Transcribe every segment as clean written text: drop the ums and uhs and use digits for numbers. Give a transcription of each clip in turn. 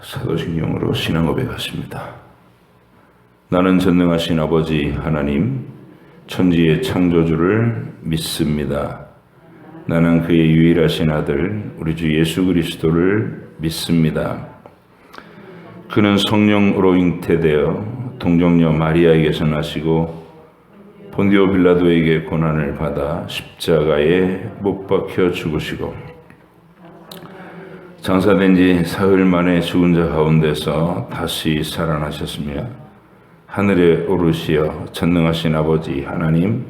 사도신경으로 신앙 고백하십니다. 나는 전능하신 아버지 하나님, 천지의 창조주를 믿습니다. 나는 그의 유일하신 아들 우리 주 예수 그리스도를 믿습니다. 그는 성령으로 잉태되어 동정녀 마리아에게서 나시고 본디오 빌라도에게 고난을 받아 십자가에 못 박혀 죽으시고 장사된 지 사흘 만에 죽은 자 가운데서 다시 살아나셨으며 하늘에 오르시어 전능하신 아버지 하나님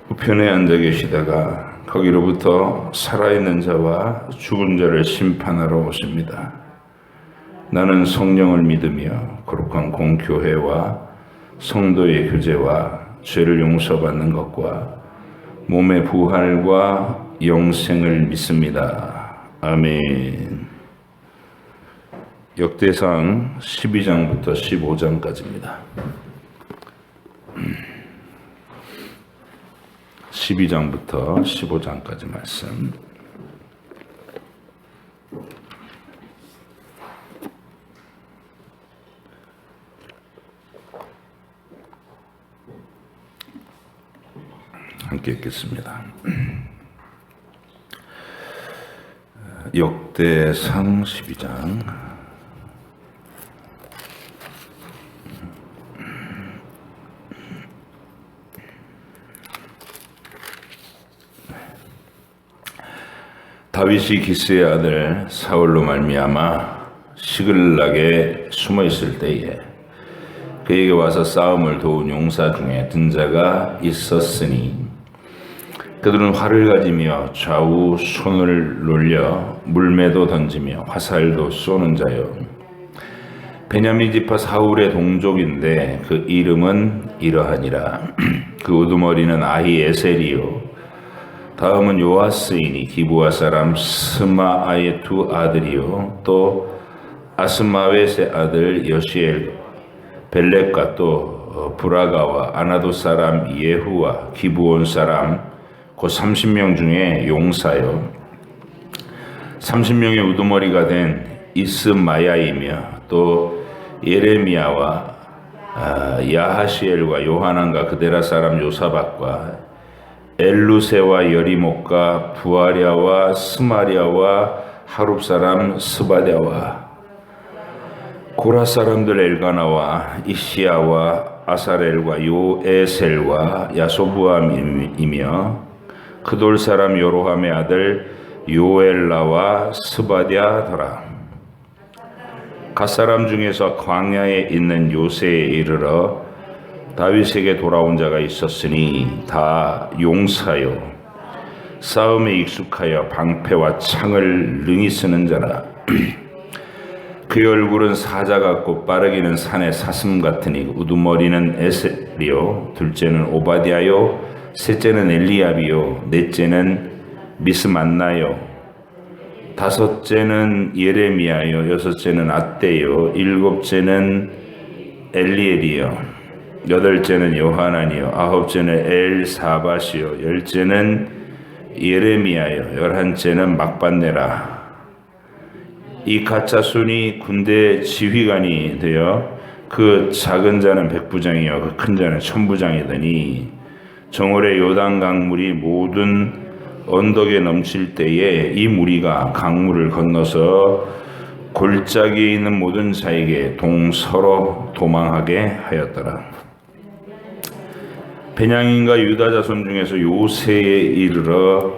우편에 앉아 계시다가 거기로부터 살아있는 자와 죽은 자를 심판하러 오십니다. 나는 성령을 믿으며 거룩한 공교회와 성도의 교제와 죄를 용서받는 것과 몸의 부활과 영생을 믿습니다. 아멘. 역대상 12장부터 15장까지입니다. 12장부터 15장까지 말씀. 함께 읽겠습니다. 역대상 12장 다윗이 기스의 아들 사울로 말미암아 시글락에 숨어 있을 때에 그에게 와서 싸움을 도운 용사 중에 든 자가 있었으니 그들은 활을 가지며 좌우 손을 놀려 물매도 던지며 화살도 쏘는 자요. 베냐민 지파 사울의 동족인데 그 이름은 이러하니라. 그 우두머리는 아히에셀이요. 다음은 요아스이니 기브아 사람 스마아의 두 아들이요. 또 아스마웻의 아들 여시엘 벨렉과 또 브라가와 아나도 사람 예후와 기브온 사람 그 30명 중에 용사요. 30명의 우두머리가 된 이스마야이며 또 예레미야와 야하시엘과 요하난과 그데라 사람 요사박과 엘루세와 여리목과 부아랴와 스마랴와 하룹 사람 스바랴와 고라 사람들 엘가나와 이시야와 아사렐과 요에셀과 야소부암이며 그돌 사람 요로함의 아들 요엘라와 스바랴더라. 갓사람 중에서 광야에 있는 요새에 이르러 다윗에게 돌아온 자가 있었으니 다 용사요 싸움에 익숙하여 방패와 창을 능히 쓰는 자라. 그의 얼굴은 사자 같고 빠르기는 산의 사슴 같으니 우두머리는 에셀이요 둘째는 오바댜요 셋째는 엘리압이요 넷째는 미스만나요 다섯째는 예레미야요 여섯째는 앗대요 일곱째는 엘리엘이요 여덟째는 요하난이요 아홉째는 엘사밧이요 열째는 예레미야요 열한째는 막반네라. 이 가짜 순이 군대 지휘관이 되어 그 작은 자는 백부장이요 그 큰 자는 천부장이더니 정월의 요단 강물이 모든 언덕에 넘칠 때에 이 무리가 강물을 건너서 골짜기에 있는 모든 자에게 동서로 도망하게 하였더라. 베냐민과 유다 자손 중에서 요새에 이르러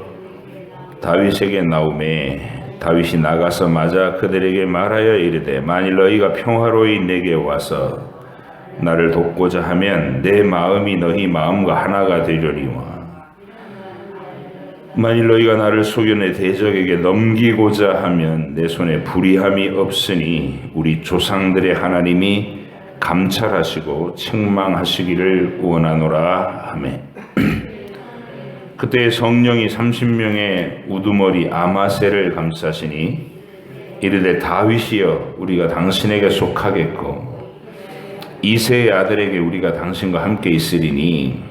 다윗에게 나오매 다윗이 나가서 맞아 그들에게 말하여 이르되 만일 너희가 평화로이 내게 와서 나를 돕고자 하면 내 마음이 너희 마음과 하나가 되려니와 만일 너희가 나를 속여 내 대적에게 넘기고자 하면 내 손에 불의함이 없으니 우리 조상들의 하나님이 감찰하시고 책망하시기를 원하노라 하매 그때 성령이 30명의 우두머리 아마셀을 감싸시니 이르되 다윗이여 우리가 당신에게 속하겠고 이새의 아들에게 우리가 당신과 함께 있으리니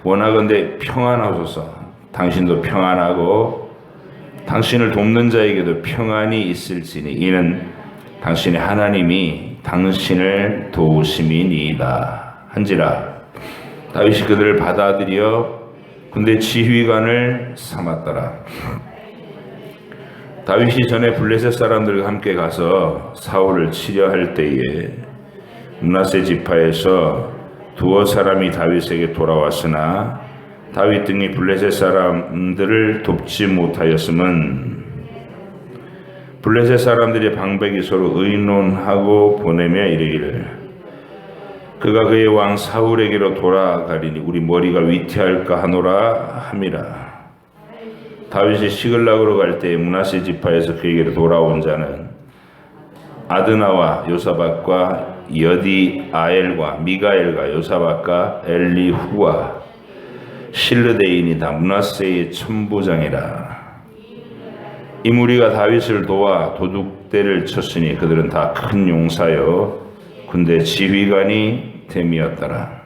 원하건대 평안하소서. 당신도 평안하고 당신을 돕는 자에게도 평안이 있을지니 이는 당신의 하나님이 당신을 도우심이니이다 한지라. 다윗이 그들을 받아들여 군대 지휘관을 삼았더라. 다윗이 전에 블레셋 사람들과 함께 가서 사울을 치려 할 때에 므낫세 지파에서 두어 사람이 다윗에게 돌아왔으나 다윗 등이 블레셋 사람들을 돕지 못하였음은 블레셋 사람들의 방백이 서로 의논하고 보내며 이르기를 그가 그의 왕 사울에게로 돌아가리니 우리 머리가 위태할까 하노라 함이라. 다윗이 시글락으로 갈 때에 므낫세 지파에서 그에게로 돌아온 자는 아드나와 요사박과 여디아엘과 미가엘과 요사박과 엘리후와 실르데인이다. 므낫세의 천부장이라. 이 무리가 다윗을 도와 도둑대를 쳤으니 그들은 다 큰 용사여 군대 지휘관이 됨이었더라.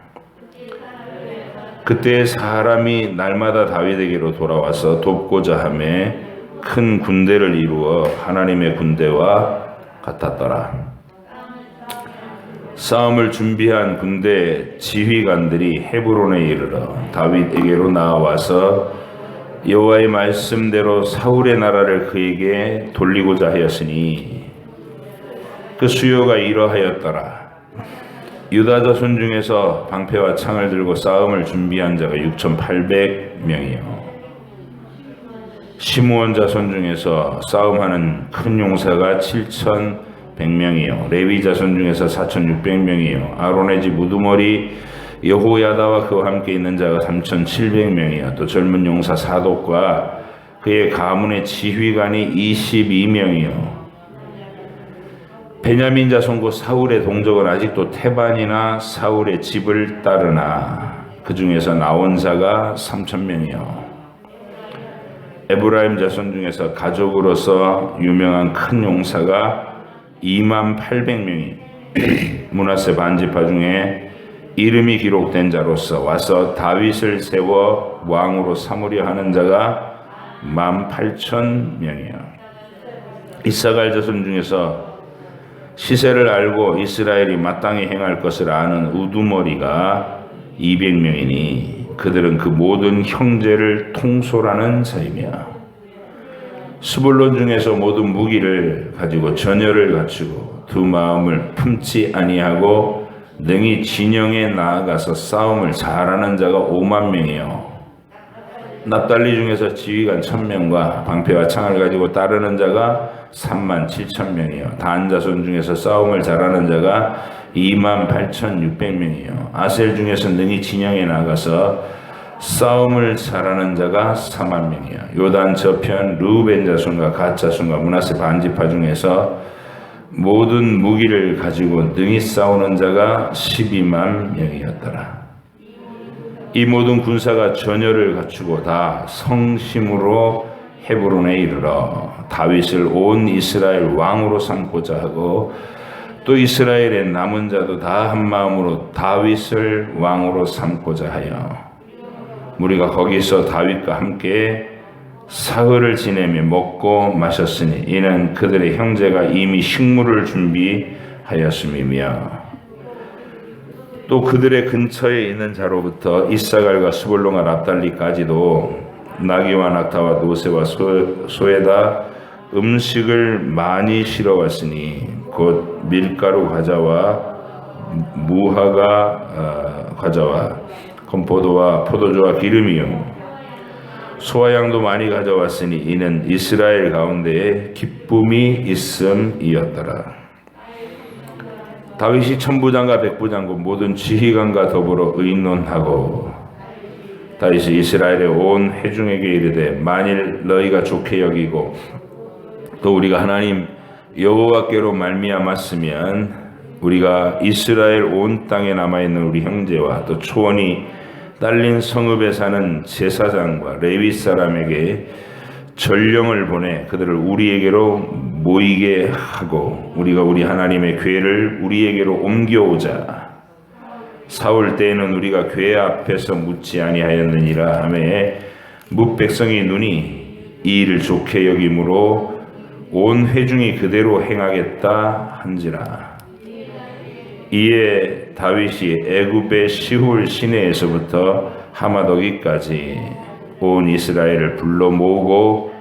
그때 사람이 날마다 다윗에게로 돌아와서 돕고자 하며 큰 군대를 이루어 하나님의 군대와 같았더라. 싸움을 준비한 군대 지휘관들이 헤브론에 이르러 다윗에게로 나와서 여호와의 말씀대로 사울의 나라를 그에게 돌리고자 하였으니 그 수요가 이러하였더라. 유다 자손 중에서 방패와 창을 들고 싸움을 준비한 자가 6,800명이요 시므온 자손 중에서 싸움하는 큰 용사가 7,100명이요 레위 자손 중에서 4,600명이요 아론의 집 우두머리 여호야다와 그와 함께 있는 자가 3,700명이요 또 젊은 용사 사독과 그의 가문의 지휘관이 22명이요 베냐민 자손 곧 사울의 동족은 아직도 태반이나 사울의 집을 따르나 그 중에서 나온 자가 3,000명이요 에브라임 자손 중에서 가족으로서 유명한 큰 용사가 28,000명이 므낫세 반지파 중에 이름이 기록된 자로서 와서 다윗을 세워 왕으로 삼으려 하는 자가 18,000명이요 이사갈 자손 중에서 시세를 알고 이스라엘이 마땅히 행할 것을 아는 우두머리가 200명이니 그들은 그 모든 형제를 통솔하는 자이며 스불론 중에서 모든 무기를 가지고 전열을 갖추고 두 마음을 품지 아니하고 능히 진영에 나아가서 싸움을 잘하는 자가 50,000명이요 납달리 중에서 지휘관 1,000명과 방패와 창을 가지고 따르는 자가 37,000명이요 단 자손 중에서 싸움을 잘하는 자가 28,600명이요 아셀 중에서 능히 진영에 나가서 싸움을 잘하는 자가 40,000명이요 요단 저편 르우벤 자손과 갓 자손과 므낫세 반지파 중에서 모든 무기를 가지고 능히 싸우는 자가 120,000명이었더라. 이 모든 군사가 전열을 갖추고 다 성심으로 헤브론에 이르러 다윗을 온 이스라엘 왕으로 삼고자 하고 또 이스라엘의 남은 자도 다 한마음으로 다윗을 왕으로 삼고자 하여 우리가 거기서 다윗과 함께 사흘을 지내며 먹고 마셨으니 이는 그들의 형제가 이미 식물을 준비하였음이며 또 그들의 근처에 있는 자로부터 이사갈과 스불론과 납달리까지도 나귀와 낙타와 노새와 소에다 음식을 많이 실어왔으니 곧 밀가루 과자와 무화과 과자와 건포도와 포도주와 기름이요 소와 양도 많이 가져왔으니 이는 이스라엘 가운데에 기쁨이 있음이었더라. 다윗이 천부장과 백부장과 모든 지휘관과 더불어 의논하고 다윗이 이스라엘의 온 회중에게 이르되 만일 너희가 좋게 여기고 또 우리가 하나님 여호와께로 말미암았으면 우리가 이스라엘 온 땅에 남아있는 우리 형제와 또 초원이 딸린 성읍에 사는 제사장과 레위 사람에게 전령을 보내 그들을 우리에게로 모이게 하고 우리가 우리 하나님의 궤를 우리에게로 옮겨오자. 사울 때에는 우리가 궤 앞에서 묻지 아니하였느니라 하매 뭇 백성의 눈이 이 일을 좋게 여김으로 온 회중이 그대로 행하겠다 한지라. 이에 다윗이 애굽의 시훌 시내에서부터 하마더기까지 온 이스라엘을 불러 모으고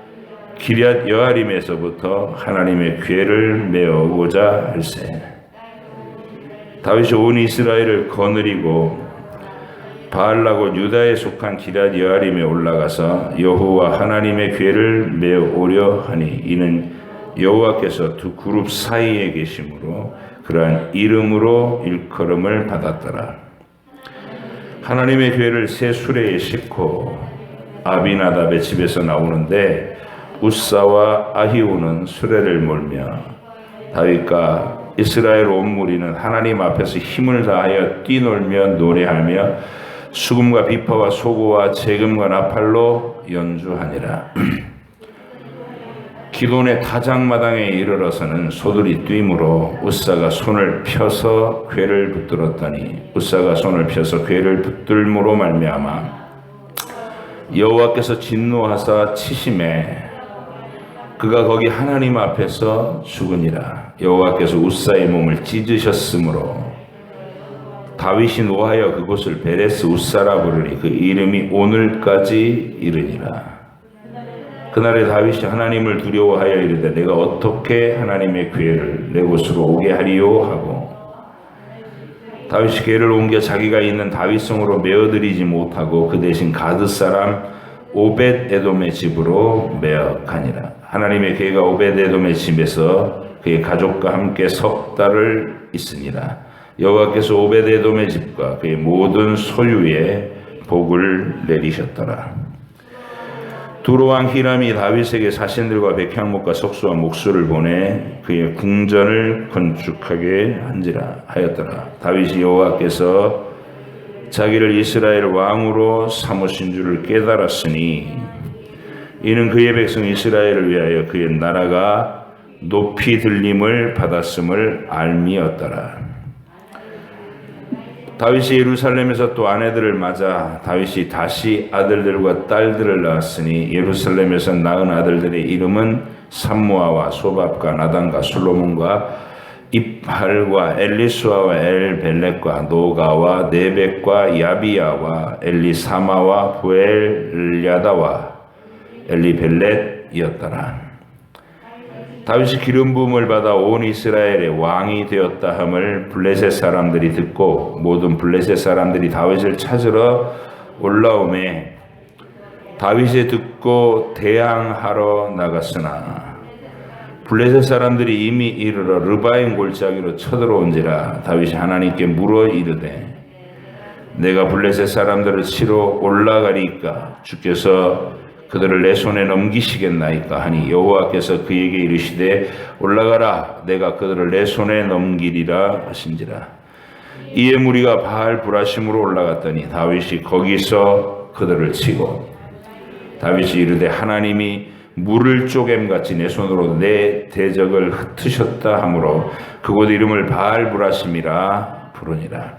기럇 여아림에서부터 하나님의 궤를 메어오고자 할세. 다윗이 온 이스라엘을 거느리고 바알라고 유다에 속한 기럇 여아림에 올라가서 여호와 하나님의 궤를 메어오려 하니 이는 여호와께서 두 그룹 사이에 계심으로 그러한 이름으로 일컬음을 받았더라. 하나님의 궤를 새 수레에 싣고 아비나답의 집에서 나오는데 우사와 아히우는 수레를 몰며 다윗과 이스라엘 온 무리는 하나님 앞에서 힘을 다하여 뛰놀며 노래하며 수금과 비파와 소고와 재금과 나팔로 연주하니라. 기돈의 타작마당에 이르러서는 소들이 뛰므로 우사가 손을 펴서 궤를 붙들었더니 우사가 손을 펴서 궤를 붙들므로 말미암아 여호와께서 진노하사 치심에 그가 거기 하나님 앞에서 죽으니라. 여호와께서 우사의 몸을 찢으셨으므로 다윗이 노하여 그곳을 베레스 우사라 부르니 그 이름이 오늘까지 이르니라. 그날에 다윗이 하나님을 두려워하여 이르되 내가 어떻게 하나님의 궤를 내 곳으로 오게 하리요 하고 다윗이 궤를 옮겨 자기가 있는 다윗성으로 메어들이지 못하고 그 대신 가드 사람 오벳 에돔의 집으로 메어가니라. 하나님의 궤가 오벳 에돔의 집에서 그의 가족과 함께 석 달을 있으니라. 여호와께서 오벳 에돔의 집과 그의 모든 소유에 복을 내리셨더라. 두로왕 히람이 다윗에게 사신들과 백향목과 석수와 목수를 보내 그의 궁전을 건축하게 한지라 하였더라. 다윗이 여호와께서 자기를 이스라엘 왕으로 삼으신 줄을 깨달았으니 이는 그의 백성 이스라엘을 위하여 그의 나라가 높이 들림을 받았음을 알미었더라. 다윗이 예루살렘에서 또 아내들을 맞아 다윗이 다시 아들들과 딸들을 낳았으니 예루살렘에서 낳은 아들들의 이름은 삼무아와 소밥과 나단과 솔로몬과 입할과 엘리수아와 엘벨렉과 노가와 네벡과 야비야와 엘리사마와 부엘야다와 엘리벨렛이었더라. 다윗이 기름 부음을 받아 온 이스라엘의 왕이 되었다 함을 블레셋 사람들이 듣고 모든 블레셋 사람들이 다윗을 찾으러 올라오매 다윗이 듣고 대항하러 나갔으나 블레셋 사람들이 이미 이르러 르바임 골짜기로 쳐들어온지라 다윗이 하나님께 물어 이르되 내가 블레셋 사람들을 치러 올라가리까 주께서 그들을 내 손에 넘기시겠나이까 하니 여호와께서 그에게 이르시되 올라가라 내가 그들을 내 손에 넘기리라 하신지라. 이에 무리가 바알 브라심으로 올라갔더니 다윗이 거기서 그들을 치고 다윗이 이르되 하나님이 물을 쪼갰같이 내 손으로 내 대적을 흩으셨다 하므로 그곳 이름을 바알 브라심이라 부르니라.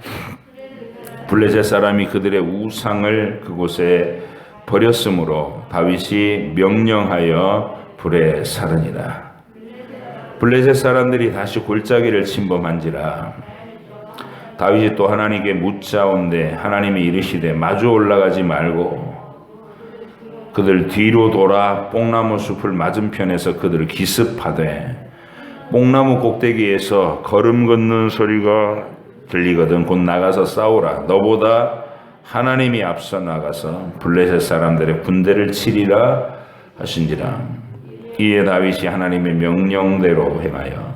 블레셋 사람이 그들의 우상을 그곳에 버렸으므로 다윗이 명령하여 불에 살으니라. 블레셋 사람들이 다시 골짜기를 침범한지라 다윗이 또 하나님께 묻자온데 하나님이 이르시되 마주 올라가지 말고 그들 뒤로 돌아 뽕나무 숲을 맞은편에서 그들을 기습하되 뽕나무 꼭대기에서 걸음 걷는 소리가 들리거든 곧 나가서 싸우라. 너보다 하나님이 앞서 나가서 블레셋 사람들의 군대를 치리라 하신지라. 이에 다윗이 하나님의 명령대로 행하여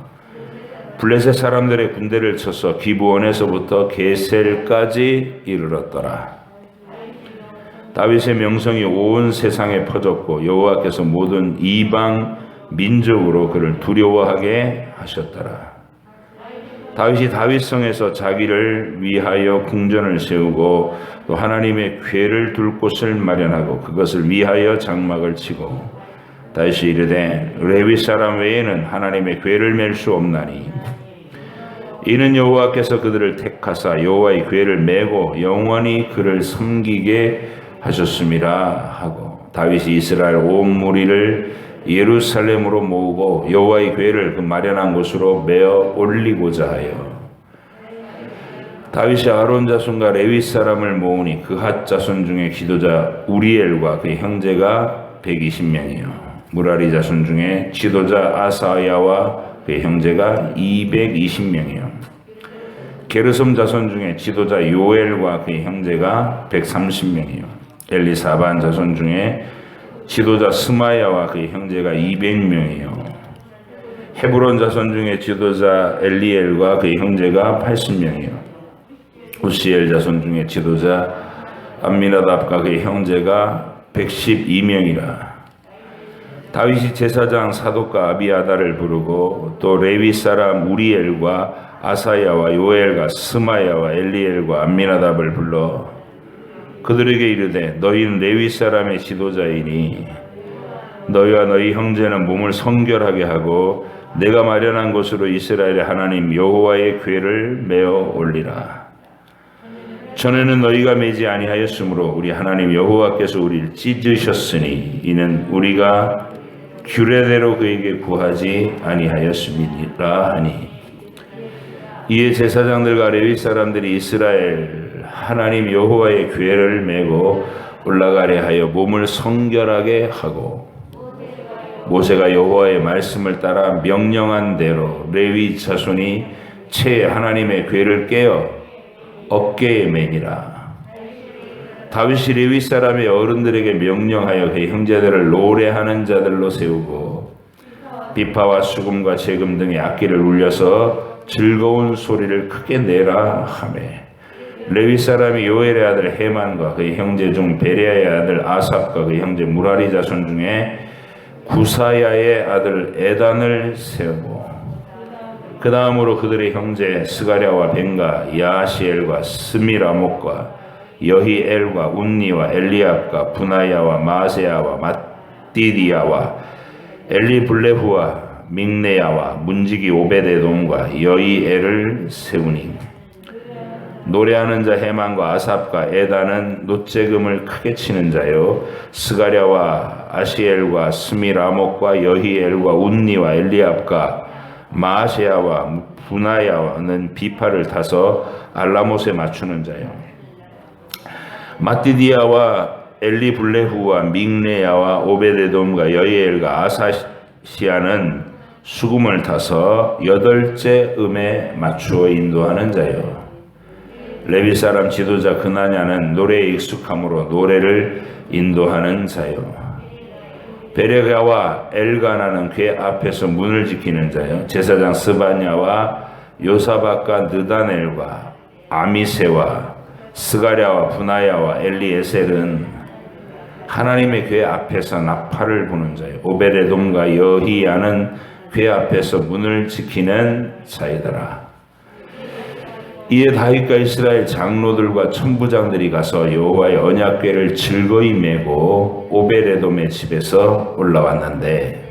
블레셋 사람들의 군대를 쳐서 기브온에서부터 게셀까지 이르렀더라. 다윗의 명성이 온 세상에 퍼졌고 여호와께서 모든 이방 민족으로 그를 두려워하게 하셨더라. 다윗이 다윗성에서 자기를 위하여 궁전을 세우고 또 하나님의 궤를 둘 곳을 마련하고 그것을 위하여 장막을 치고 다윗이 이르되 레위 사람 외에는 하나님의 궤를 맬 수 없나니 이는 여호와께서 그들을 택하사 여호와의 궤를 메고 영원히 그를 섬기게 하셨음이라 하고 다윗이 이스라엘 온 무리를 예루살렘으로 모으고 여호와의 궤를 그 마련한 곳으로 메어 올리고자 하여 다윗이 아론 자손과 레위 사람을 모으니 그핫 자손 중에 지도자 우리엘과 그의 형제가 120명이요 무라리 자손 중에 지도자 아사야와 그의 형제가 220명이요 게르솜 자손 중에 지도자 요엘과 그의 형제가 130명이요 엘리사반 자손 중에 지도자 스마야와 그의 형제가 200명이요 헤브론 자손 중에 지도자 엘리엘과 그의 형제가 80명이요 우시엘 자손 중에 지도자 암미나답과 그의 형제가 112명이라 다윗이 제사장 사독과 아비아다를 부르고 또 레위 사람 우리엘과 아사야와 요엘과 스마야와 엘리엘과 암미나답을 불러 그들에게 이르되 너희는 레위 사람의 지도자이니 너희와 너희 형제는 몸을 성결하게 하고 내가 마련한 곳으로 이스라엘의 하나님 여호와의 궤를 메어 올리라. 전에는 너희가 매지 아니하였으므로 우리 하나님 여호와께서 우리를 찢으셨으니 이는 우리가 규례대로 그에게 구하지 아니하였음이니라 하니 이에 제사장들과 레위 사람들이 이스라엘 하나님 여호와의 궤를 메고 올라가려 하여 몸을 성결하게 하고 모세가 여호와의 말씀을 따라 명령한 대로 레위 자손이 채 하나님의 궤를 깨어 어깨에 매니라. 다윗이 레위 사람의 어른들에게 명령하여 그의 형제들을 노래하는 자들로 세우고 비파와 수금과 재금 등의 악기를 울려서 즐거운 소리를 크게 내라 하매 레위 사람이 요엘의 아들 헤만과 그의 형제 중 베레아의 아들 아삽과 그의 형제 무라리 자손 중에 구사야의 아들 에단을 세우고 그 다음으로 그들의 형제 스가랴와 벤가 야시엘과 스미라목과 여히엘과 운니와 엘리압과 분하야와 마세야와 mat디디야와 엘리블레후와 믹네야와 문지기 오베데돔과 여히엘을 세우니 노래하는 자 헤만과 아삽과 에단은 놋재금을 크게 치는 자요 스가랴와 아시엘과 스미라목과 여히엘과 운니와 엘리압과 마아세야와 분하야는 비파를 타서 알라못에 맞추는 자요 mat디디야와 엘리블레후와 믹네야와 오베데돔과 여히엘과 아사시아는 수금을 타서 8째 음에 맞추어 인도하는 자요 레위 사람 지도자 그나냐는 노래에 익숙함으로 노래를 인도하는 자요 베레가와 엘가나는 궤 앞에서 문을 지키는 자요 제사장 스바냐와 요사박과 느다넬과 아미세와 스가랴와 분하야와 엘리에셀은 하나님의 궤 앞에서 나팔을 부는 자요 오베데돔과 여히야는 궤 앞에서 문을 지키는 자이더라. 이에 다윗과 이스라엘 장로들과 천부장들이 가서 여호와의 언약궤를 즐거이 메고 오베데돔의 집에서 올라왔는데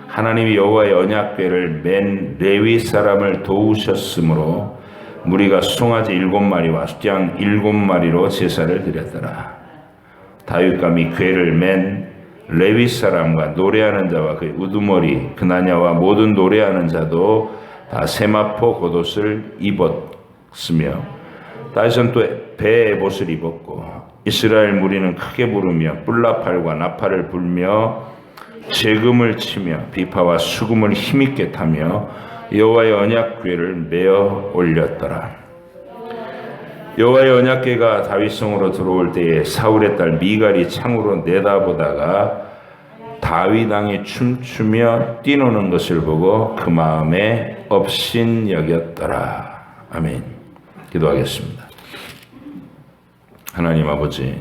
하나님이 여호와의 언약궤를 맨 레위 사람을 도우셨으므로 무리가 송아지 7마리와 숫양 7마리로 제사를 드렸더라. 다윗과 미 궤를 맨 레위 사람과 노래하는 자와 그의 우두머리 그나냐와 모든 노래하는 자도 다 세마포 겉옷을 입었으며 다윗은 또 배의 옷을 입었고 이스라엘 무리는 크게 부르며 뿔나팔과 나팔을 불며 재금을 치며 비파와 수금을 힘있게 타며 여호와의 언약궤를 메어 올렸더라. 여호와의 언약궤가 다윗성으로 들어올 때에 사울의 딸 미갈이 창으로 내다보다가 다윗 왕이 춤추며 뛰노는 것을 보고 그 마음에 업신여겼더라. 아멘. 기도하겠습니다. 하나님 아버지,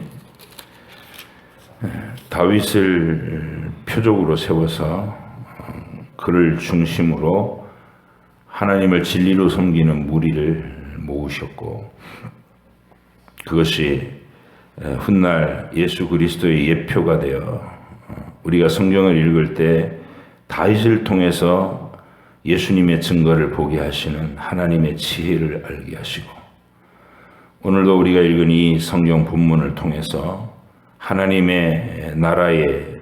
다윗을 표적으로 세워서 그를 중심으로 하나님을 진리로 섬기는 무리를 모으셨고 그것이 훗날 예수 그리스도의 예표가 되어 우리가 성경을 읽을 때 다윗을 통해서 예수님의 증거를 보게 하시는 하나님의 지혜를 알게 하시고 오늘도 우리가 읽은 이 성경 본문을 통해서 하나님의 나라의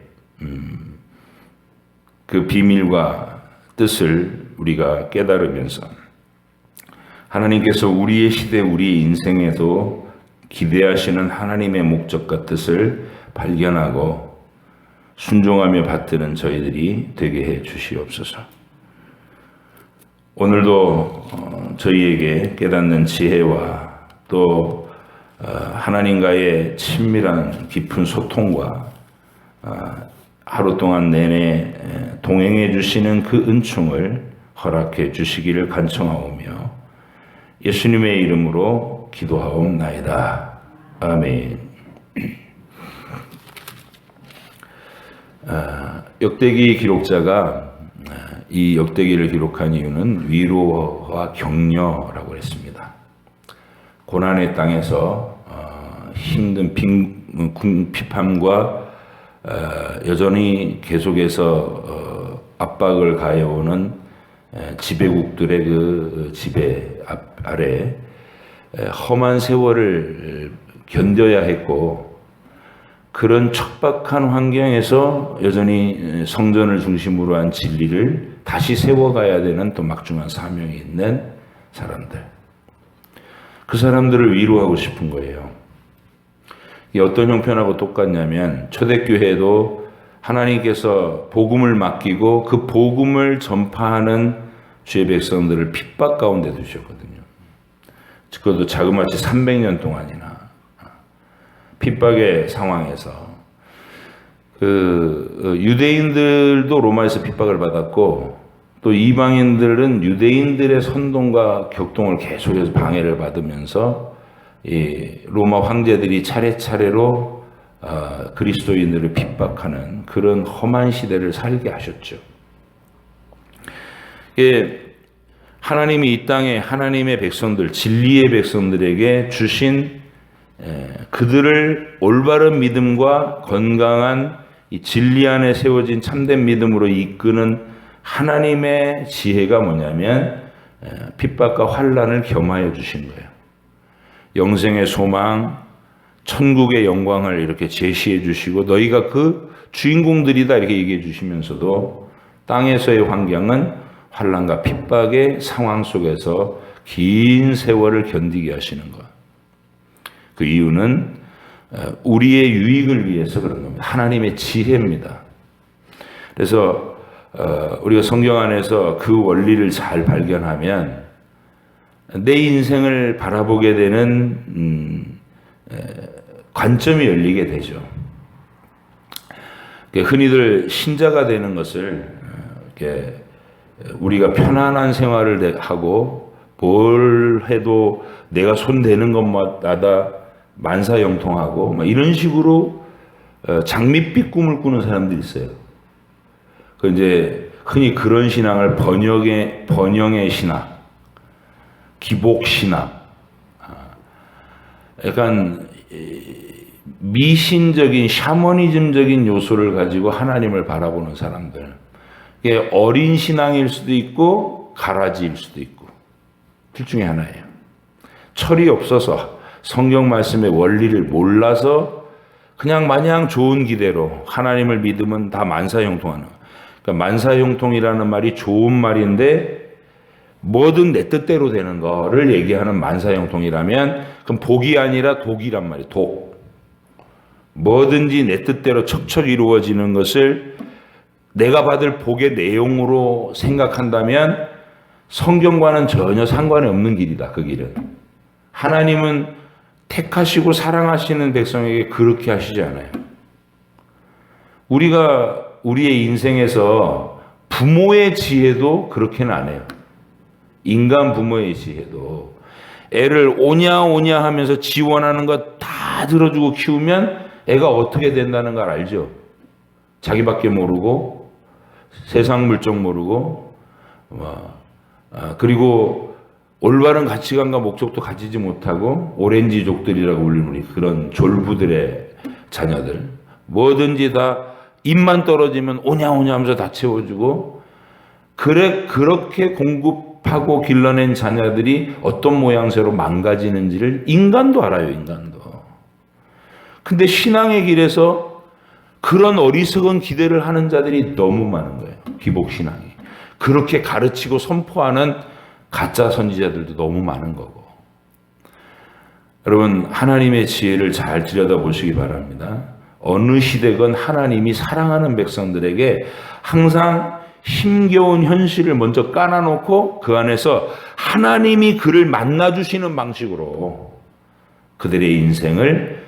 그 비밀과 뜻을 우리가 깨달으면서 하나님께서 우리의 시대, 우리의 인생에도 기대하시는 하나님의 목적과 뜻을 발견하고 순종하며 받드는 저희들이 되게 해 주시옵소서. 오늘도 저희에게 깨닫는 지혜와 또 하나님과의 친밀한 깊은 소통과 하루 동안 내내 동행해 주시는 그 은총을 허락해 주시기를 간청하오며 예수님의 이름으로 기도하옵나이다. 아멘. 역대기 기록자가 이 역대기를 기록한 이유는 위로와 격려라고 했습니다. 고난의 땅에서 힘든 비판과 여전히 계속해서 압박을 가해오는 지배국들의 그 지배 아래 험한 세월을 견뎌야 했고, 그런 척박한 환경에서 여전히 성전을 중심으로 한 진리를 다시 세워가야 되는 또 막중한 사명이 있는 사람들, 그 사람들을 위로하고 싶은 거예요. 이게 어떤 형편하고 똑같냐면, 초대교회도 하나님께서 복음을 맡기고 그 복음을 전파하는 주의 백성들을 핍박 가운데 두셨거든요. 그것도 자그마치 300년 동안이나 핍박의 상황에서 유대인들도 로마에서 핍박을 받았고, 또 이방인들은 유대인들의 선동과 격동을 계속해서 방해를 받으면서 이 로마 황제들이 차례차례로 그리스도인들을 핍박하는 그런 험한 시대를 살게 하셨죠. 하나님이 이 땅에 하나님의 백성들, 진리의 백성들에게 주신 그들을 올바른 믿음과 건강한 이 진리 안에 세워진 참된 믿음으로 이끄는 하나님의 지혜가 뭐냐면 핍박과 환난을 겸하여 주신 거예요. 영생의 소망, 천국의 영광을 이렇게 제시해 주시고, 너희가 그 주인공들이다 이렇게 얘기해 주시면서도 땅에서의 환경은 환난과 핍박의 상황 속에서 긴 세월을 견디게 하시는 것. 그 이유는 우리의 유익을 위해서 그런 겁니다. 하나님의 지혜입니다. 그래서 우리가 성경 안에서 그 원리를 잘 발견하면 내 인생을 바라보게 되는 관점이 열리게 되죠. 흔히들 신자가 되는 것을 우리가 편안한 생활을 하고 뭘 해도 내가 손 대는 것마다 만사형통하고 이런 식으로 장밋빛 꿈을 꾸는 사람들이 있어요. 그 이제 흔히 그런 신앙을 번영의 신학, 기복 신학, 약간 미신적인 샤머니즘적인 요소를 가지고 하나님을 바라보는 사람들. 이게 어린 신앙일 수도 있고 가라지일 수도 있고 둘 중에 하나예요. 철이 없어서 성경 말씀의 원리를 몰라서 그냥 마냥 좋은 기대로 하나님을 믿으면 다 만사형통하는. 그러니까 만사형통이라는 말이 좋은 말인데 뭐든 내 뜻대로 되는 거를 얘기하는 만사형통이라면 그럼 복이 아니라 독이란 말이에요. 독. 뭐든지 내 뜻대로 척척 이루어지는 것을 내가 받을 복의 내용으로 생각한다면 성경과는 전혀 상관이 없는 길이다. 그 길은. 하나님은 택하시고 사랑하시는 백성에게 그렇게 하시지 않아요. 우리가 우리의 인생에서 부모의 지혜도 그렇게는 안 해요. 인간 부모의 지혜도 애를 오냐 하면서 지원하는 것 다 들어주고 키우면 애가 어떻게 된다는 걸 알죠. 자기밖에 모르고 세상 물정 모르고 그리고 올바른 가치관과 목적도 가지지 못하고 오렌지족들이라고 불리는 우리 그런 졸부들의 자녀들, 뭐든지 다 입만 떨어지면 오냐 하면서 다 채워주고, 그렇게 공급하고 길러낸 자녀들이 어떤 모양새로 망가지는지를 인간도 알아요. 인간도. 근데 신앙의 길에서 그런 어리석은 기대를 하는 자들이 너무 많은 거예요. 기복신앙이. 그렇게 가르치고 선포하는 가짜 선지자들도 너무 많은 거고. 여러분, 하나님의 지혜를 잘 들여다보시기 바랍니다. 어느 시대건 하나님이 사랑하는 백성들에게 항상 힘겨운 현실을 먼저 깔아놓고 그 안에서 하나님이 그를 만나주시는 방식으로 그들의 인생을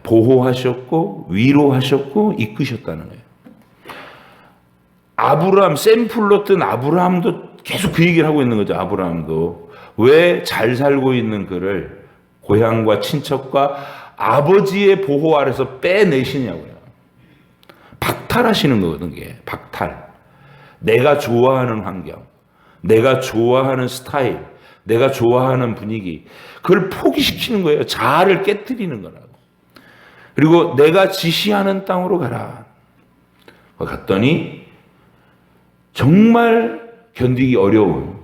보호하셨고 위로하셨고 이끄셨다는 거예요. 아브라함, 샘플로 뜬 아브라함도 계속 그 얘기를 하고 있는 거죠. 아브라함도 왜 잘 살고 있는 그를 고향과 친척과 아버지의 보호 아래서 빼내시냐고요. 박탈하시는 거거든. 이게 박탈. 내가 좋아하는 환경, 내가 좋아하는 스타일, 내가 좋아하는 분위기, 그걸 포기시키는 거예요. 자아를 깨뜨리는 거라고. 그리고 내가 지시하는 땅으로 가라. 갔더니 정말 견디기 어려운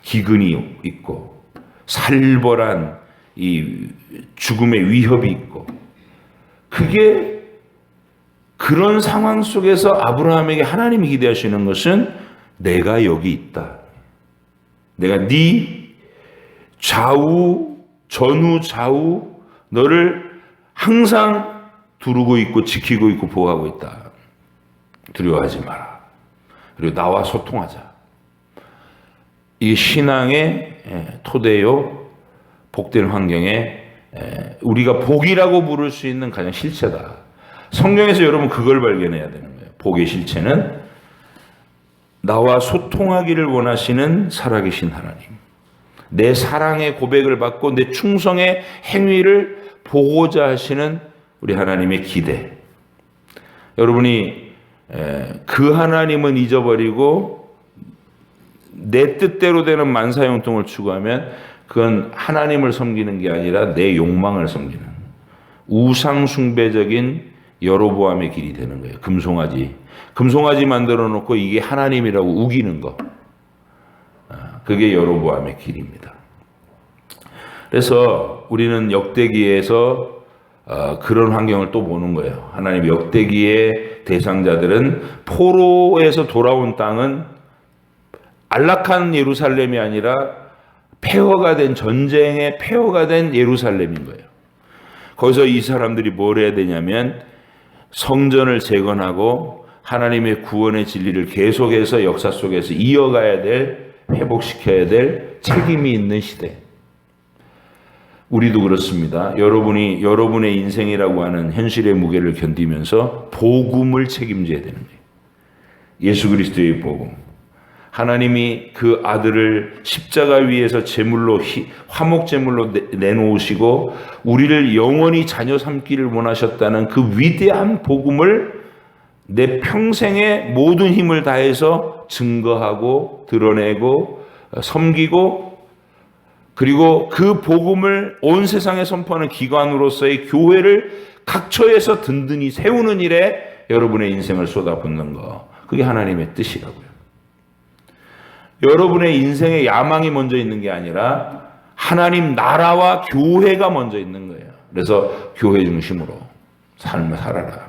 기근이 있고 살벌한 이 죽음의 위협이 있고, 그게 그런 상황 속에서 아브라함에게 하나님이 기대하시는 것은 내가 여기 있다. 내가 네 좌우 전후 좌우 너를 항상 두르고 있고 지키고 있고 보호하고 있다. 두려워하지 마라. 그리고 나와 소통하자. 이 신앙의 토대요. 복된 환경에 우리가 복이라고 부를 수 있는 가장 실체다. 성경에서 여러분 그걸 발견해야 되는 거예요. 복의 실체는 나와 소통하기를 원하시는 살아계신 하나님. 내 사랑의 고백을 받고 내 충성의 행위를 보고자 하시는 우리 하나님의 기대. 여러분이 그 하나님은 잊어버리고 내 뜻대로 되는 만사형통을 추구하면 그건 하나님을 섬기는 게 아니라 내 욕망을 섬기는 우상 숭배적인 여로보암의 길이 되는 거예요. 금송아지 만들어 놓고 이게 하나님이라고 우기는 거. 그게 여로보암의 길입니다. 그래서 우리는 역대기에서 그런 환경을 또 보는 거예요. 하나님 역대기의 대상자들은 포로에서 돌아온 땅은 안락한 예루살렘이 아니라 폐허가 된, 전쟁의 폐허가 된 예루살렘인 거예요. 거기서 이 사람들이 뭘 해야 되냐면 성전을 재건하고 하나님의 구원의 진리를 계속해서 역사 속에서 이어가야 될, 회복시켜야 될 책임이 있는 시대. 우리도 그렇습니다. 여러분이 여러분의 인생이라고 하는 현실의 무게를 견디면서 복음을 책임져야 되는 거예요. 예수 그리스도의 복음. 하나님이 그 아들을 십자가 위에서 제물로 화목 제물로 내놓으시고 우리를 영원히 자녀 삼기를 원하셨다는 그 위대한 복음을 내 평생의 모든 힘을 다해서 증거하고 드러내고 섬기고, 그리고 그 복음을 온 세상에 선포하는 기관으로서의 교회를 각처에서 든든히 세우는 일에 여러분의 인생을 쏟아붓는 거, 그게 하나님의 뜻이라고요. 여러분의 인생에 야망이 먼저 있는 게 아니라 하나님 나라와 교회가 먼저 있는 거예요. 그래서 교회 중심으로 삶을 살아라.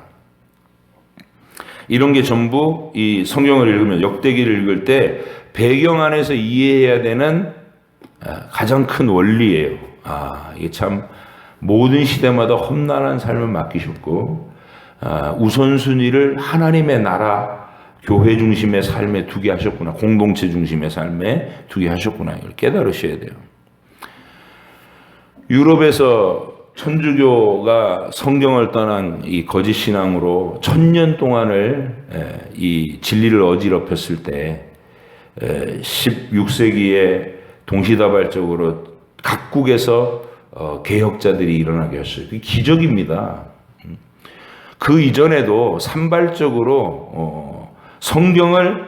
이런 게 전부 이 성경을 읽으면, 역대기를 읽을 때 배경 안에서 이해해야 되는 가장 큰 원리예요. 이게 참 모든 시대마다 험난한 삶을 맡기셨고 우선순위를 하나님의 나라, 교회 중심의 삶에 두게 하셨구나. 공동체 중심의 삶에 두게 하셨구나. 이걸 깨달으셔야 돼요. 유럽에서 천주교가 성경을 떠난 이 거짓 신앙으로 1000년 동안을 이 진리를 어지럽혔을 때 16세기에 동시다발적으로 각국에서 개혁자들이 일어나게 했어요. 그게 기적입니다. 그 이전에도 산발적으로 성경을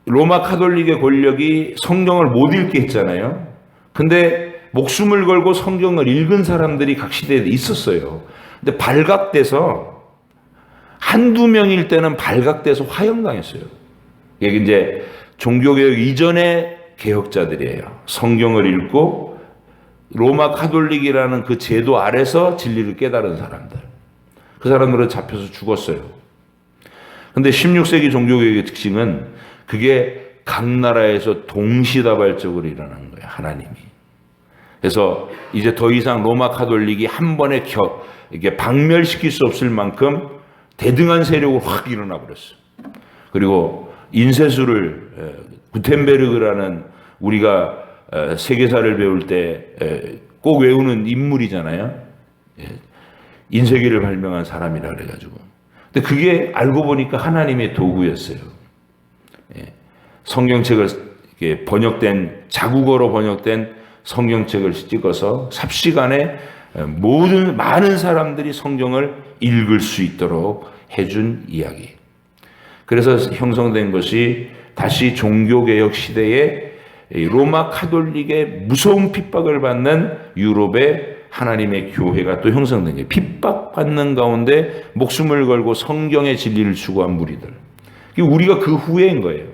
로마 카톨릭의 권력이 성경을 못 읽게 했잖아요. 근데 목숨을 걸고 성경을 읽은 사람들이 각 시대에 있었어요. 근데 발각돼서 한두 명일 때는 발각돼서 화형당했어요. 이게 이제 종교개혁 이전의 개혁자들이에요. 성경을 읽고 로마 카톨릭이라는 그 제도 아래서 진리를 깨달은 사람들. 그 사람들은 잡혀서 죽었어요. 근데 16세기 종교개혁의 특징은 그게 각 나라에서 동시다발적으로 일어나는 거예요. 하나님이. 그래서 이제 더 이상 로마 카톨릭이 한 번에 이게 박멸시킬 수 없을 만큼 대등한 세력으로 확 일어나 버렸어요. 그리고 인쇄술을 구텐베르그라는 우리가 세계사를 배울 때 꼭 외우는 인물이잖아요. 인쇄기를 발명한 사람이라 그래가지고. 근데 그게 알고 보니까 하나님의 도구였어요. 성경책을 이렇게 번역된 자국어로 번역된 성경책을 찍어서 삽시간에 많은 사람들이 성경을 읽을 수 있도록 해준 이야기. 그래서 형성된 것이 다시 종교개혁 시대에 로마 카톨릭의 무서운 핍박을 받는 유럽의 하나님의 교회가 또 형성된 거예요. 핍박받는 가운데 목숨을 걸고 성경의 진리를 추구한 무리들. 우리가 그 후예인 거예요.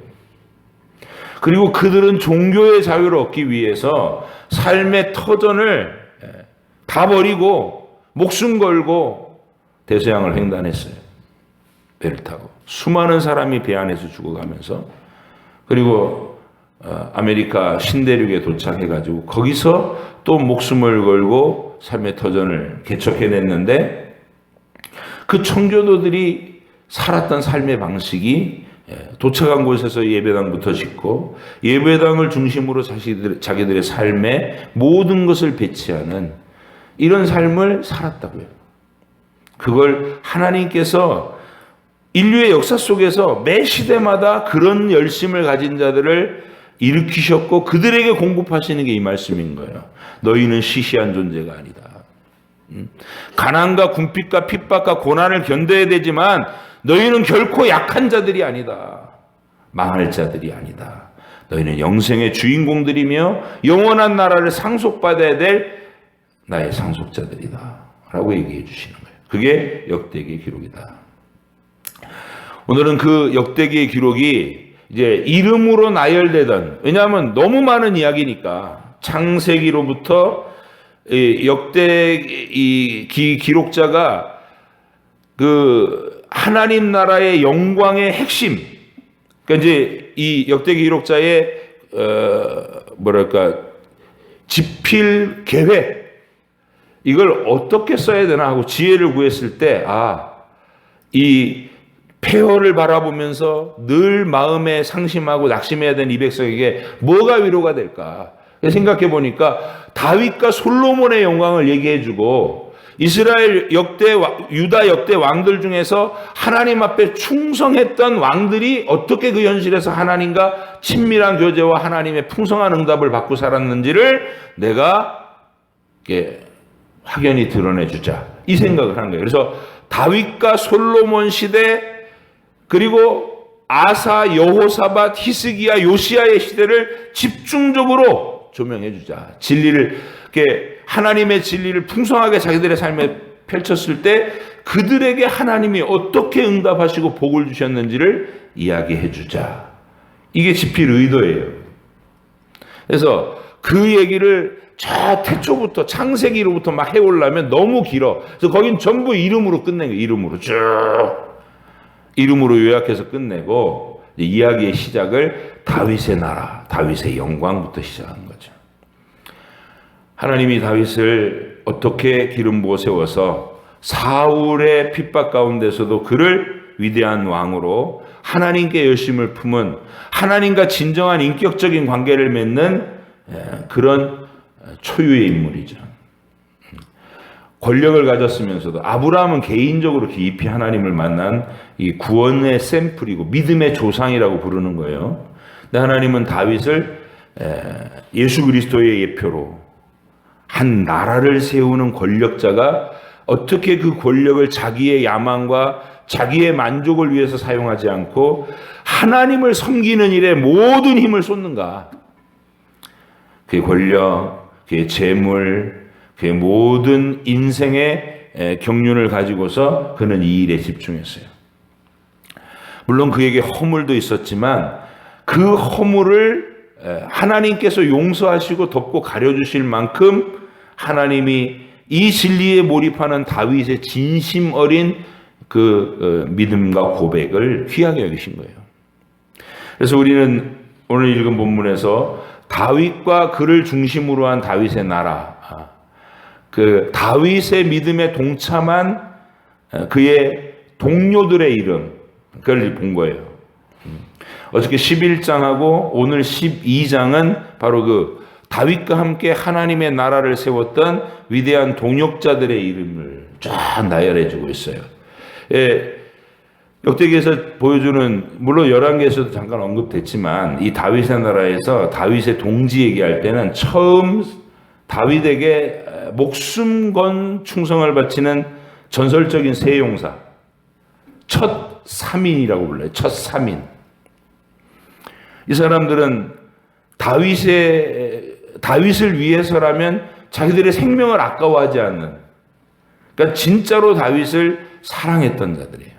그리고 그들은 종교의 자유를 얻기 위해서 삶의 터전을 다 버리고 목숨 걸고 대서양을 횡단했어요. 배를 타고. 수많은 사람이 배 안에서 죽어가면서, 그리고 아메리카 신대륙에 도착해가지고 거기서 또 목숨을 걸고 삶의 터전을 개척해냈는데, 그 청교도들이 살았던 삶의 방식이 도착한 곳에서 예배당부터 짓고 예배당을 중심으로 자기들의 삶에 모든 것을 배치하는 이런 삶을 살았다고요. 그걸 하나님께서 인류의 역사 속에서 매 시대마다 그런 열심을 가진 자들을 일으키셨고 그들에게 공급하시는 게 이 말씀인 거예요. 너희는 시시한 존재가 아니다. 가난과 궁핍과 핍박과 고난을 견뎌야 되지만 너희는 결코 약한 자들이 아니다. 망할 자들이 아니다. 너희는 영생의 주인공들이며 영원한 나라를 상속받아야 될 나의 상속자들이다. 라고 얘기해 주시는 거예요. 그게 역대기의 기록이다. 오늘은 그 역대기의 기록이 이제 이름으로 나열되던, 왜냐하면 너무 많은 이야기니까 창세기로부터 역대기 기록자가 그 하나님 나라의 영광의 핵심, 그러니까 이제 이 역대기 기록자의 집필 계획, 이걸 어떻게 써야 되나 하고 지혜를 구했을 때, 이 폐허를 바라보면서 늘 마음에 상심하고 낙심해야 되는 이 백성에게 뭐가 위로가 될까 생각해 보니까 다윗과 솔로몬의 영광을 얘기해주고, 이스라엘 유다 역대 왕들 중에서 하나님 앞에 충성했던 왕들이 어떻게 그 현실에서 하나님과 친밀한 교제와 하나님의 풍성한 응답을 받고 살았는지를 내가 확연히 드러내주자, 이 생각을 하는 거예요. 그래서 다윗과 솔로몬 시대, 그리고 아사, 여호사밧, 히스기야, 요시야의 시대를 집중적으로 조명해주자. 진리를, 하나님의 진리를 풍성하게 자기들의 삶에 펼쳤을 때 그들에게 하나님이 어떻게 응답하시고 복을 주셨는지를 이야기해주자. 이게 집필 의도예요. 그래서 그 얘기를 저 태초부터 창세기로부터 막 해오려면 너무 길어. 그래서 거긴 전부 이름으로 끝낸 거예요. 이름으로 쭉. 이름으로 요약해서 끝내고 이야기의 시작을 다윗의 나라, 다윗의 영광부터 시작한 거죠. 하나님이 다윗을 어떻게 기름 부어 세워서 사울의 핍박 가운데서도 그를 위대한 왕으로 하나님께 열심을 품은, 하나님과 진정한 인격적인 관계를 맺는 그런 초유의 인물이죠. 권력을 가졌으면서도 아브라함은 개인적으로 깊이 하나님을 만난 이 구원의 샘플이고 믿음의 조상이라고 부르는 거예요. 근데 하나님은 다윗을 예수 그리스도의 예표로 한 나라를 세우는 권력자가 어떻게 그 권력을 자기의 야망과 자기의 만족을 위해서 사용하지 않고 하나님을 섬기는 일에 모든 힘을 쏟는가. 그의 권력, 그의 재물, 그의 모든 인생의 경륜을 가지고서 그는 이 일에 집중했어요. 물론 그에게 허물도 있었지만 그 허물을 하나님께서 용서하시고 덮고 가려주실 만큼 하나님이 이 진리에 몰입하는 다윗의 진심 어린 그 믿음과 고백을 귀하게 여기신 거예요. 그래서 우리는 오늘 읽은 본문에서 다윗과 그를 중심으로 한 다윗의 나라, 그 다윗의 믿음에 동참한 그의 동료들의 이름, 그걸 본 거예요. 어저께 11장하고 오늘 12장은 바로 그 다윗과 함께 하나님의 나라를 세웠던 위대한 동역자들의 이름을 쫙 나열해 주고 있어요. 역대기에서 보여주는, 물론 열왕기에서도 잠깐 언급됐지만 이 다윗의 나라에서 다윗의 동지 얘기할 때는 처음 다윗에게 목숨 건 충성을 바치는 전설적인 세 용사, 첫 3인이라고 불러요. 첫 3인. 이 사람들은 다윗을 위해서라면 자기들의 생명을 아까워하지 않는, 그러니까 진짜로 다윗을 사랑했던 자들이에요.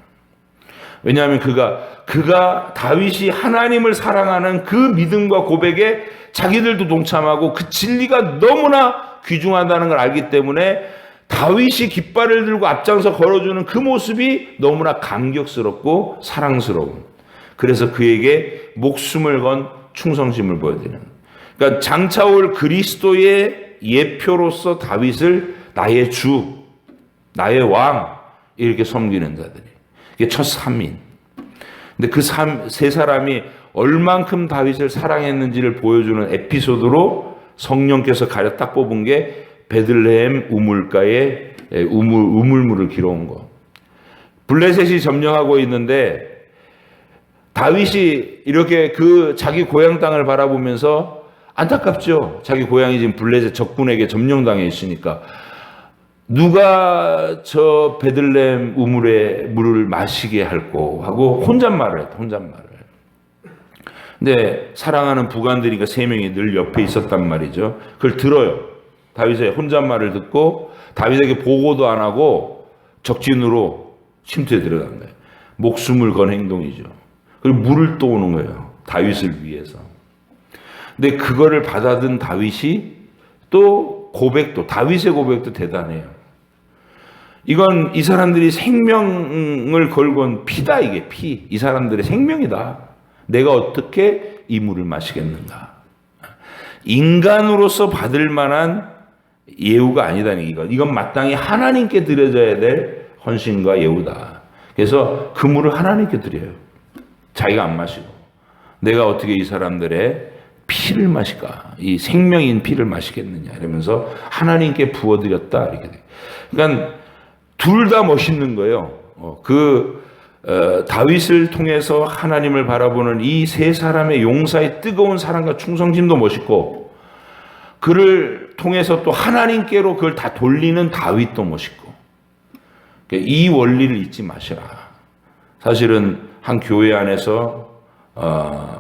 왜냐하면 그가 다윗이 하나님을 사랑하는 그 믿음과 고백에 자기들도 동참하고 그 진리가 너무나 귀중하다는 걸 알기 때문에 다윗이 깃발을 들고 앞장서 걸어주는 그 모습이 너무나 감격스럽고 사랑스러운, 그래서 그에게 목숨을 건 충성심을 보여드리는, 그러니까 장차올 그리스도의 예표로서 다윗을 나의 주, 나의 왕 이렇게 섬기는 자들이, 이게 첫 3인. 근데 그 세 사람이 얼만큼 다윗을 사랑했는지를 보여주는 에피소드로 성령께서 가려 딱 뽑은 게 베들레헴 우물가에 우물물을 길어온 거. 블레셋이 점령하고 있는데 다윗이 이렇게 그 자기 고향 땅을 바라보면서 안타깝죠. 자기 고향이 지금 블레셋 적군에게 점령당해 있으니까 누가 저 베들레헴 우물의 물을 마시게 할꼬 하고 혼잣말을 했다. 혼잣말을. 근데 사랑하는 부관들이니까 3명이 늘 옆에 있었단 말이죠. 그걸 들어요. 다윗의 혼잣말을 듣고 다윗에게 보고도 안 하고 적진으로 침투에 들어간 거예요. 목숨을 건 행동이죠. 그리고 물을 떠오는 거예요. 다윗을 위해서. 근데 그거를 받아든 다윗이 또 고백도, 다윗의 고백도 대단해요. 이건 이 사람들이 생명을 걸고 온 피다, 이게 피. 이 사람들의 생명이다. 내가 어떻게 이 물을 마시겠는가. 인간으로서 받을 만한 예우가 아니다는 얘기가. 이건 마땅히 하나님께 드려져야 될 헌신과 예우다. 그래서 그 물을 하나님께 드려요. 자기가 안 마시고. 내가 어떻게 이 사람들의 피를 마실까? 이 생명인 피를 마시겠느냐. 이러면서 하나님께 부어드렸다. 이렇게 돼. 그러니까 둘 다 멋있는 거예요. 다윗을 통해서 하나님을 바라보는 이 세 사람의 용사의 뜨거운 사랑과 충성심도 멋있고, 그를 통해서 또 하나님께로 그걸 다 돌리는 다윗도 멋있고, 이 원리를 잊지 마시라. 사실은 한 교회 안에서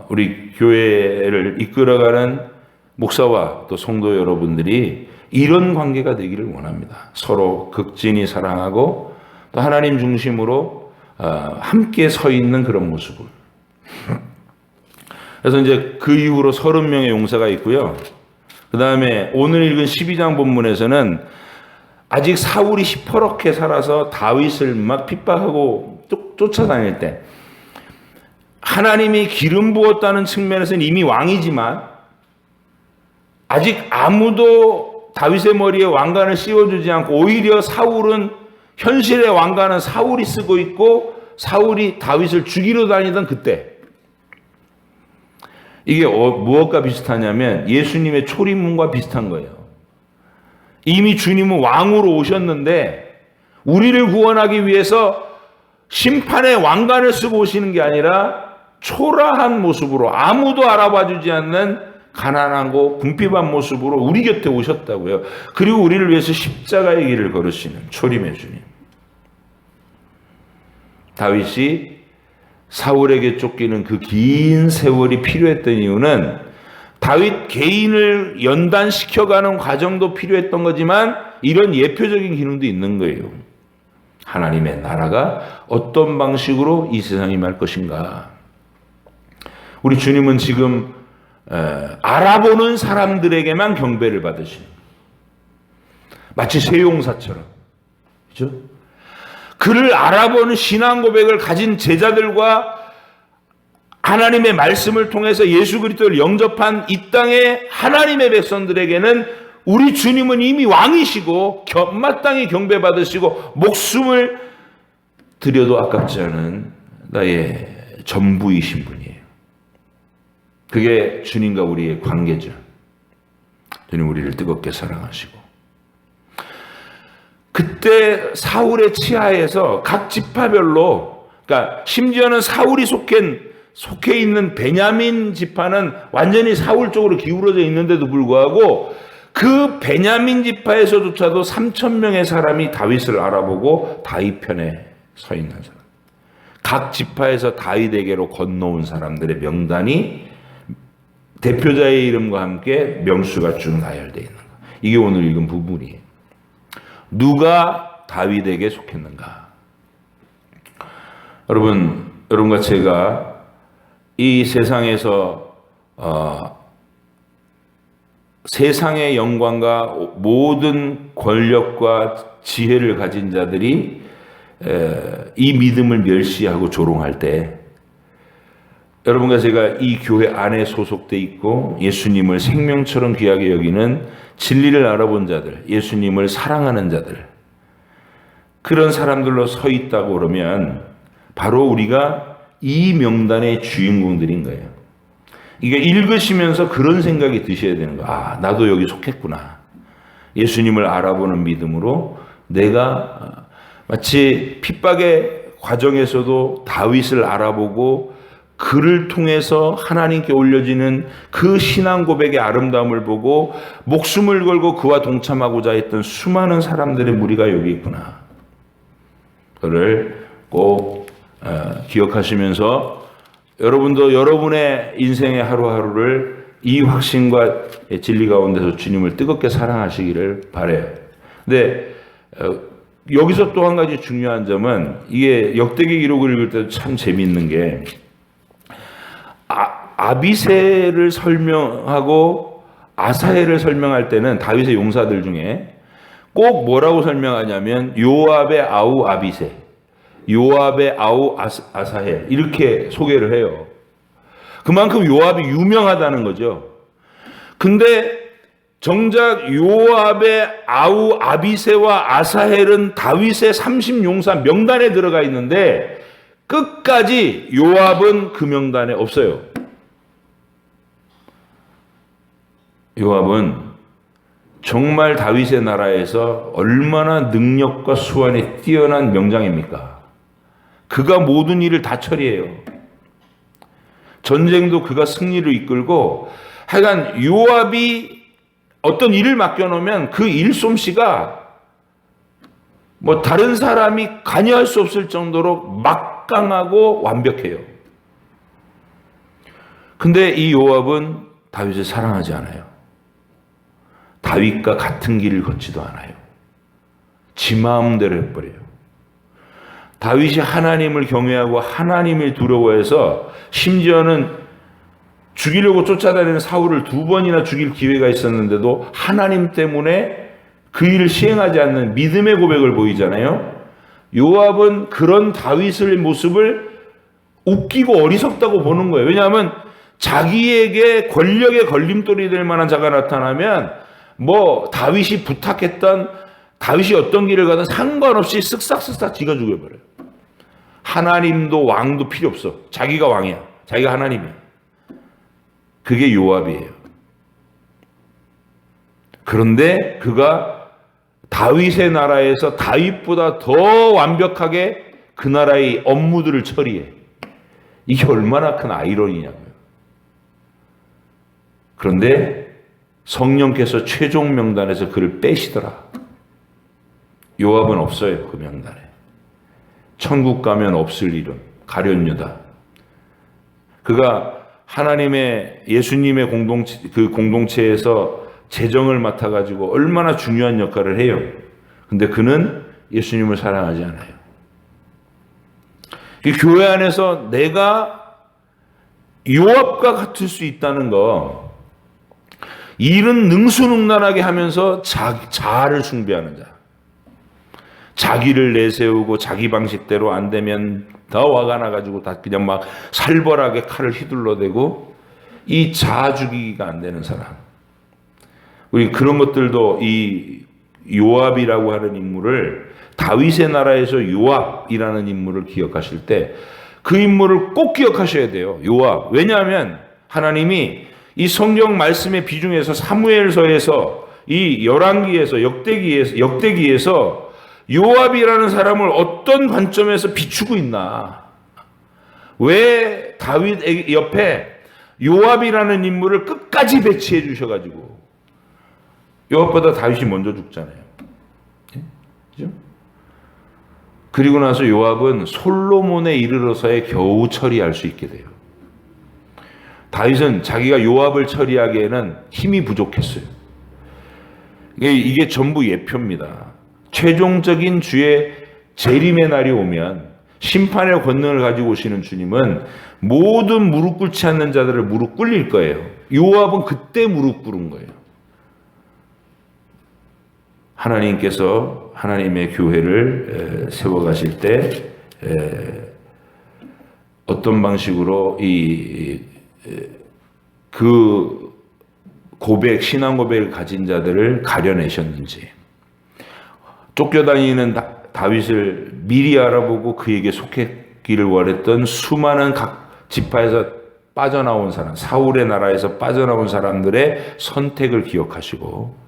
우리 교회를 이끌어가는 목사와 또 성도 여러분들이 이런 관계가 되기를 원합니다. 서로 극진히 사랑하고 또 하나님 중심으로 함께 서 있는 그런 모습을. 그래서 이제 그 이후로 30명의 용사가 있고요. 그 다음에 오늘 읽은 12장 본문에서는 아직 사울이 시퍼렇게 살아서 다윗을 막 핍박하고 쫓아다닐 때 하나님이 기름 부었다는 측면에서는 이미 왕이지만 아직 아무도 다윗의 머리에 왕관을 씌워주지 않고 오히려 사울은 현실의 왕관은 사울이 쓰고 있고 사울이 다윗을 죽이러 다니던 그때, 이게 무엇과 비슷하냐면 예수님의 초림문과 비슷한 거예요. 이미 주님은 왕으로 오셨는데 우리를 구원하기 위해서 심판의 왕관을 쓰고 오시는 게 아니라 초라한 모습으로 아무도 알아봐주지 않는 가난하고 궁핍한 모습으로 우리 곁에 오셨다고요. 그리고 우리를 위해서 십자가의 길을 걸으시는 초림의 주님. 다윗이 사울에게 쫓기는 그 긴 세월이 필요했던 이유는 다윗 개인을 연단시켜가는 과정도 필요했던 거지만 이런 예표적인 기능도 있는 거예요. 하나님의 나라가 어떤 방식으로 이 세상에 임할 것인가. 우리 주님은 지금 알아보는 사람들에게만 경배를 받으시는, 마치 세용사처럼, 그죠? 그를 알아보는 신앙 고백을 가진 제자들과 하나님의 말씀을 통해서 예수 그리스도를 영접한 이 땅의 하나님의 백성들에게는 우리 주님은 이미 왕이시고 마땅히 경배받으시고 목숨을 드려도 아깝지 않은 나의 전부이신 분이에요. 그게 주님과 우리의 관계죠. 주님 우리를 뜨겁게 사랑하시고, 그때 사울의 치하에서 각 지파별로, 그러니까 심지어는 사울이 속해 있는 베냐민 지파는 완전히 사울 쪽으로 기울어져 있는데도 불구하고 그 베냐민 지파에서조차도 3,000명의 사람이 다윗을 알아보고 다윗 편에 서 있는 사람, 각 지파에서 다윗에게로 건너온 사람들의 명단이 대표자의 이름과 함께 명수가 쭉 나열되어 있는 거. 이게 오늘 읽은 부분이에요. 누가 다윗에게 속했는가? 여러분과 제가 이 세상에서 세상의 영광과 모든 권력과 지혜를 가진 자들이 이 믿음을 멸시하고 조롱할 때, 여러분과 제가 이 교회 안에 소속돼 있고 예수님을 생명처럼 귀하게 여기는 진리를 알아본 자들, 예수님을 사랑하는 자들, 그런 사람들로 서 있다고 그러면 바로 우리가 이 명단의 주인공들인 거예요. 이게 읽으시면서 그런 생각이 드셔야 되는 거예요. 아, 나도 여기 속했구나. 예수님을 알아보는 믿음으로 내가 마치 핍박의 과정에서도 다윗을 알아보고 그를 통해서 하나님께 올려지는 그 신앙 고백의 아름다움을 보고 목숨을 걸고 그와 동참하고자 했던 수많은 사람들의 무리가 여기 있구나. 그를 꼭 기억하시면서 여러분도 여러분의 인생의 하루하루를 이 확신과 진리 가운데서 주님을 뜨겁게 사랑하시기를 바라요. 근데 여기서 또 한 가지 중요한 점은, 이게 역대기 기록을 읽을 때도 참 재미있는 게, 아비새를 설명하고 아사헬을 설명할 때는 다윗의 용사들 중에 꼭 뭐라고 설명하냐면 요압의 아우 아비새, 요압의 아우 아사헬, 이렇게 소개를 해요. 그만큼 요압이 유명하다는 거죠. 근데 정작 요압의 아우 아비새와 아사헬은 다윗의 30용사 명단에 들어가 있는데 끝까지 요압은 그 명단에 없어요. 요압은 정말 다윗의 나라에서 얼마나 능력과 수완이 뛰어난 명장입니까? 그가 모든 일을 다 처리해요. 전쟁도 그가 승리로 이끌고, 하여간 요압이 어떤 일을 맡겨놓으면 그 일솜씨가 뭐 다른 사람이 관여할 수 없을 정도로 막강하고 완벽해요. 근데 이 요압은 다윗을 사랑하지 않아요. 다윗과 같은 길을 걷지도 않아요. 지 마음대로 해버려요. 다윗이 하나님을 경외하고 하나님을 두려워해서 심지어는 죽이려고 쫓아다니는 사울을 2번이나 죽일 기회가 있었는데도 하나님 때문에 그 일을 시행하지 않는 믿음의 고백을 보이잖아요. 요압은 그런 다윗의 모습을 웃기고 어리석다고 보는 거예요. 왜냐하면 자기에게 권력의 걸림돌이 될 만한 자가 나타나면 뭐 다윗이 부탁했던, 다윗이 어떤 길을 가든 상관없이 쓱싹쓱싹 지가 죽여버려요. 하나님도 왕도 필요 없어. 자기가 왕이야. 자기가 하나님이야. 그게 요압이에요. 그런데 그가 다윗의 나라에서 다윗보다 더 완벽하게 그 나라의 업무들을 처리해. 이게 얼마나 큰 아이러니냐고요. 그런데 성령께서 최종 명단에서 그를 빼시더라. 요압은 없어요. 그 명단에. 천국 가면 없을 이름 가룟유다. 그가 하나님의 예수님의 공동체에서 재정을 맡아가지고 얼마나 중요한 역할을 해요. 근데 그는 예수님을 사랑하지 않아요. 이 교회 안에서 내가 요압과 같을 수 있다는 거, 일은 능수능란하게 하면서 자아를 숭배하는 자, 자기를 내세우고 자기 방식대로 안 되면 더 화가 나가지고 다 그냥 막 살벌하게 칼을 휘둘러대고, 이 자아 죽이기가 안 되는 사람. 우리 그런 것들도 이 요압이라고 하는 인물을, 다윗의 나라에서 요압이라는 인물을 기억하실 때 그 인물을 꼭 기억하셔야 돼요. 요압. 왜냐하면 하나님이 이 성경 말씀의 비중에서 사무엘서에서, 이 열왕기에서, 역대기에서 요압이라는 사람을 어떤 관점에서 비추고 있나, 왜 다윗 옆에 요압이라는 인물을 끝까지 배치해 주셔가지고, 요압보다 다윗이 먼저 죽잖아요. 그죠? 그리고 나서 요압은 솔로몬에 이르러서야 겨우 처리할 수 있게 돼요. 다윗은 자기가 요압을 처리하기에는 힘이 부족했어요. 이게 전부 예표입니다. 최종적인 주의 재림의 날이 오면, 심판의 권능을 가지고 오시는 주님은 모든 무릎 꿇지 않는 자들을 무릎 꿇릴 거예요. 요압은 그때 무릎 꿇은 거예요. 하나님께서 하나님의 교회를 세워가실 때 어떤 방식으로 그 신앙 고백을 가진 자들을 가려내셨는지, 쫓겨다니는 다윗을 미리 알아보고 그에게 속했기를 원했던 수많은 각 지파에서 빠져나온 사람, 사울의 나라에서 빠져나온 사람들의 선택을 기억하시고,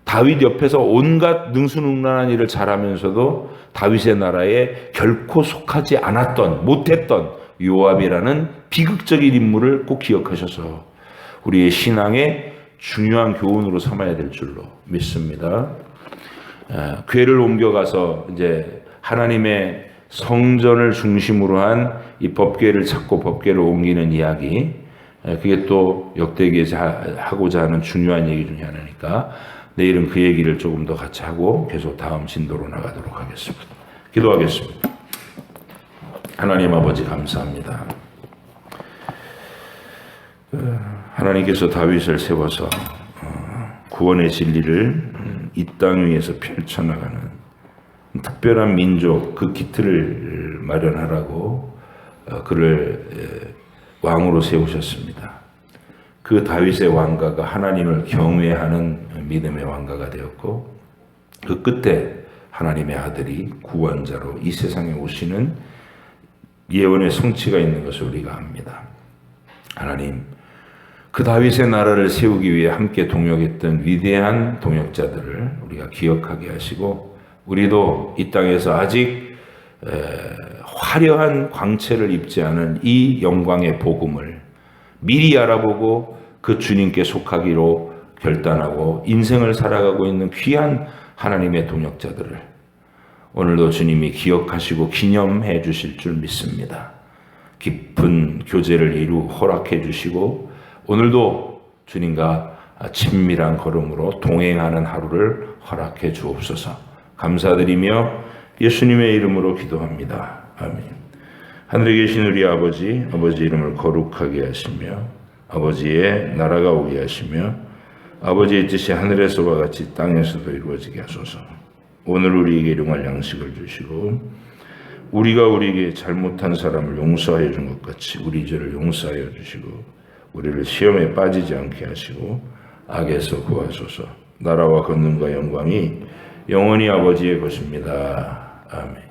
다윗 옆에서 온갖 능수능란한 일을 잘하면서도 다윗의 나라에 결코 속하지 않았던, 못했던 요압이라는 비극적인 인물을 꼭 기억하셔서 우리의 신앙의 중요한 교훈으로 삼아야 될 줄로 믿습니다. 궤를 옮겨가서 이제 하나님의 성전을 중심으로 한 이 법궤를 찾고 법궤를 옮기는 이야기, 그게 또 역대기에서 하고자 하는 중요한 얘기 중에 하나니까 내일은 그 얘기를 조금 더 같이 하고 계속 다음 진도로 나가도록 하겠습니다. 기도하겠습니다. 하나님 아버지 감사합니다. 하나님께서 다윗을 세워서 구원의 진리를 이 땅 위에서 펼쳐나가는 특별한 민족, 그 기틀을 마련하라고 그를 왕으로 세우셨습니다. 그 다윗의 왕가가 하나님을 경외하는 믿음의 왕가가 되었고, 그 끝에 하나님의 아들이 구원자로 이 세상에 오시는 예언의 성취가 있는 것을 우리가 압니다. 하나님, 그 다윗의 나라를 세우기 위해 함께 동역했던 위대한 동역자들을 우리가 기억하게 하시고, 우리도 이 땅에서 아직 화려한 광채를 입지 않은 이 영광의 복음을 미리 알아보고 그 주님께 속하기로 결단하고 인생을 살아가고 있는 귀한 하나님의 동역자들을 오늘도 주님이 기억하시고 기념해 주실 줄 믿습니다. 깊은 교제를 이루 허락해 주시고 오늘도 주님과 친밀한 걸음으로 동행하는 하루를 허락해 주옵소서. 감사드리며 예수님의 이름으로 기도합니다. 아멘. 하늘에 계신 우리 아버지 이름을 거룩하게 하시며 아버지의 나라가 오게 하시며 아버지의 뜻이 하늘에서와 같이 땅에서도 이루어지게 하소서. 오늘 우리에게 일용할 양식을 주시고 우리가 우리에게 잘못한 사람을 용서하여 준 것 같이 우리 죄를 용서하여 주시고 우리를 시험에 빠지지 않게 하시고 악에서 구하소서. 나라와 권능과 영광이 영원히 아버지의 것입니다. 아멘.